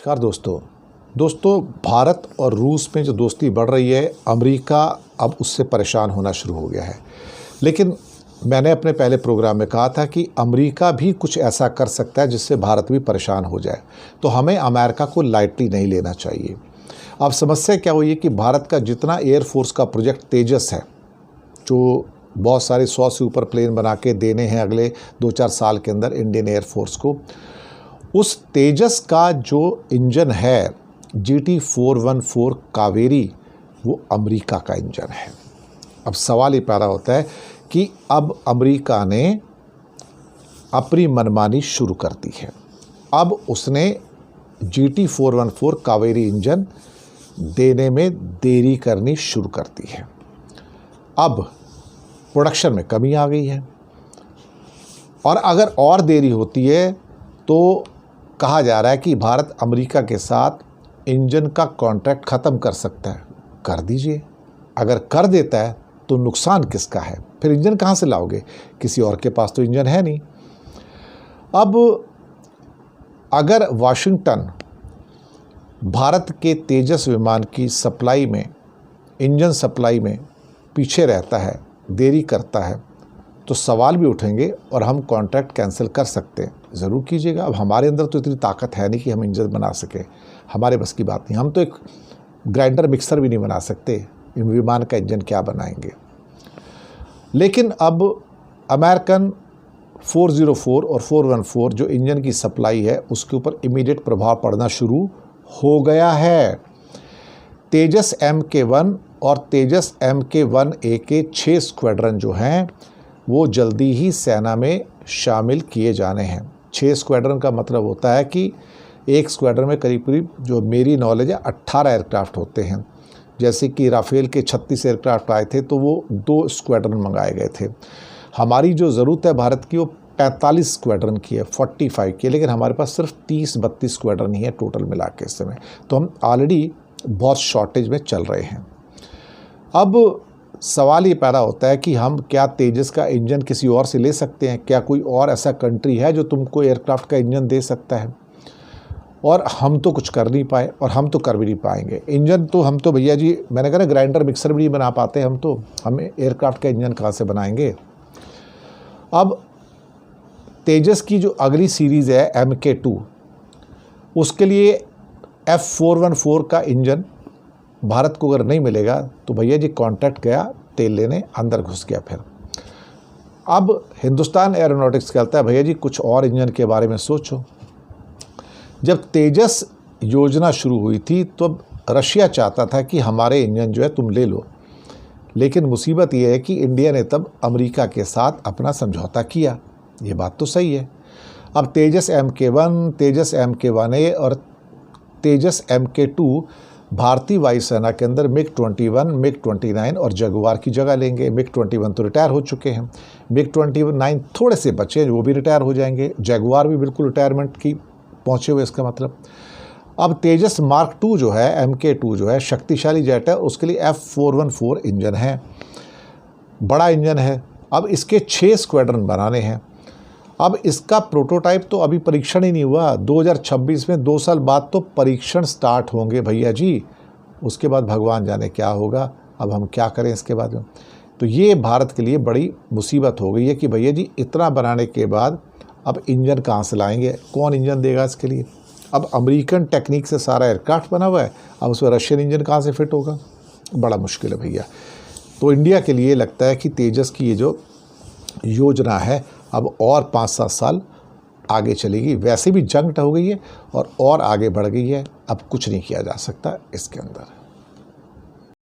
नमस्कार दोस्तों भारत और रूस में जो दोस्ती बढ़ रही है, अमेरिका अब उससे परेशान होना शुरू हो गया है। लेकिन मैंने अपने पहले प्रोग्राम में कहा था कि अमेरिका भी कुछ ऐसा कर सकता है जिससे भारत भी परेशान हो जाए, तो हमें अमेरिका को लाइटली नहीं लेना चाहिए। अब समस्या क्या हुई है कि भारत का जितना एयरफोर्स का प्रोजेक्ट तेजस है, जो बहुत सारे 100 से ऊपर प्लेन बना के देने हैं अगले 2-4 साल के अंदर इंडियन एयरफोर्स को, उस तेजस का जो इंजन है GT414 कावेरी, वो अमेरिका का इंजन है। अब सवाल ये पैदा होता है कि अब अमेरिका ने अपनी मनमानी शुरू कर दी है। अब उसने GT414 कावेरी इंजन देने में देरी करनी शुरू कर दी है। अब प्रोडक्शन में कमी आ गई है और अगर और देरी होती है तो कहा जा रहा है कि भारत अमेरिका के साथ इंजन का कॉन्ट्रैक्ट ख़त्म कर सकता है। कर दीजिए, अगर कर देता है तो नुकसान किसका है? फिर इंजन कहाँ से लाओगे? किसी और के पास तो इंजन है नहीं। अब अगर वाशिंगटन भारत के तेजस विमान की सप्लाई में, इंजन सप्लाई में पीछे रहता है, देरी करता है, तो सवाल भी उठेंगे और हम कॉन्ट्रैक्ट कैंसिल कर सकते हैं। ज़रूर कीजिएगा। अब हमारे अंदर तो इतनी ताकत है नहीं कि हम इंजन बना सकें, हमारे बस की बात नहीं। हम तो एक ग्राइंडर मिक्सर भी नहीं बना सकते, विमान का इंजन क्या बनाएंगे। लेकिन अब अमेरिकन 404 और 414 जो इंजन की सप्लाई है, उसके ऊपर इमीडिएट प्रभाव पड़ना शुरू हो गया है। तेजस MK1 और तेजस MK1A के 6 स्क्वाड्रन जो हैं वो जल्दी ही सेना में शामिल किए जाने हैं। 6 स्क्वाड्रन का मतलब होता है कि एक स्क्वाड्रन में करीब करीब, जो मेरी नॉलेज है, 18 एयरक्राफ्ट होते हैं। जैसे कि राफेल के 36 एयरक्राफ्ट आए थे तो वो 2 स्क्वाड्रन मंगाए गए थे। हमारी जो ज़रूरत है भारत की वो 45 स्क्वाड्रन की है, 45 की, लेकिन हमारे पास सिर्फ 30-32 स्क्वाड्रन ही है टोटल मिला के इस समय। तो हम ऑलरेडी बहुत शॉर्टेज में चल रहे हैं। अब सवाल ये पैदा होता है कि हम क्या तेजस का इंजन किसी और से ले सकते हैं? क्या कोई और ऐसा कंट्री है जो तुमको एयरक्राफ्ट का इंजन दे सकता है? और हम तो कुछ कर नहीं पाए और हम तो कर भी नहीं पाएंगे। इंजन तो हम तो भैया जी, मैंने कहा ना, ग्राइंडर मिक्सर भी नहीं बना पाते हम तो, हम एयरक्राफ्ट का इंजन कहाँ से बनाएंगे। अब तेजस की जो अगली सीरीज़ है MK2, उसके लिए F414 का इंजन भारत को अगर नहीं मिलेगा तो भैया जी कॉन्ट्रैक्ट गया तेल लेने, अंदर घुस गया। फिर अब हिंदुस्तान एरोनॉटिक्स कहता है भैया जी कुछ और इंजन के बारे में सोचो। जब तेजस योजना शुरू हुई थी तो रशिया चाहता था कि हमारे इंजन जो है तुम ले लो, लेकिन मुसीबत ये है कि इंडिया ने तब अमेरिका के साथ अपना समझौता किया। ये बात तो सही है। अब तेजस MK1, तेजस MK1A और तेजस MK2 भारतीय वायुसेना के अंदर MiG-21, MiG-29 और जगुआर की जगह लेंगे। MiG-21 तो रिटायर हो चुके हैं, MiG-29 थोड़े से बचे, वो भी रिटायर हो जाएंगे। जगुआर भी बिल्कुल रिटायरमेंट की पहुँचे हुए, इसका मतलब। अब तेजस मार्क 2 जो है, MK2 जो है, शक्तिशाली जेट है, उसके लिए F414 इंजन है, बड़ा इंजन है। अब इसके 6 स्क्वाड्रन बनाने हैं। अब इसका प्रोटोटाइप तो अभी परीक्षण ही नहीं हुआ। 2026 में 2 साल बाद तो परीक्षण स्टार्ट होंगे भैया जी। उसके बाद भगवान जाने क्या होगा। अब हम क्या करें इसके बाद में। तो ये भारत के लिए बड़ी मुसीबत हो गई है कि भैया जी इतना बनाने के बाद अब इंजन कहाँ से लाएंगे, कौन इंजन देगा इसके लिए। अब अमेरिकन टेक्निक से सारा एयरक्राफ्ट बना हुआ है, अब उसमें रशियन इंजन कहाँ से फिट होगा। बड़ा मुश्किल है भैया। तो इंडिया के लिए लगता है कि तेजस की ये जो योजना है अब और 5-7 साल आगे चलेगी। वैसे भी जंग हो गई है और आगे बढ़ गई है, अब कुछ नहीं किया जा सकता इसके अंदर।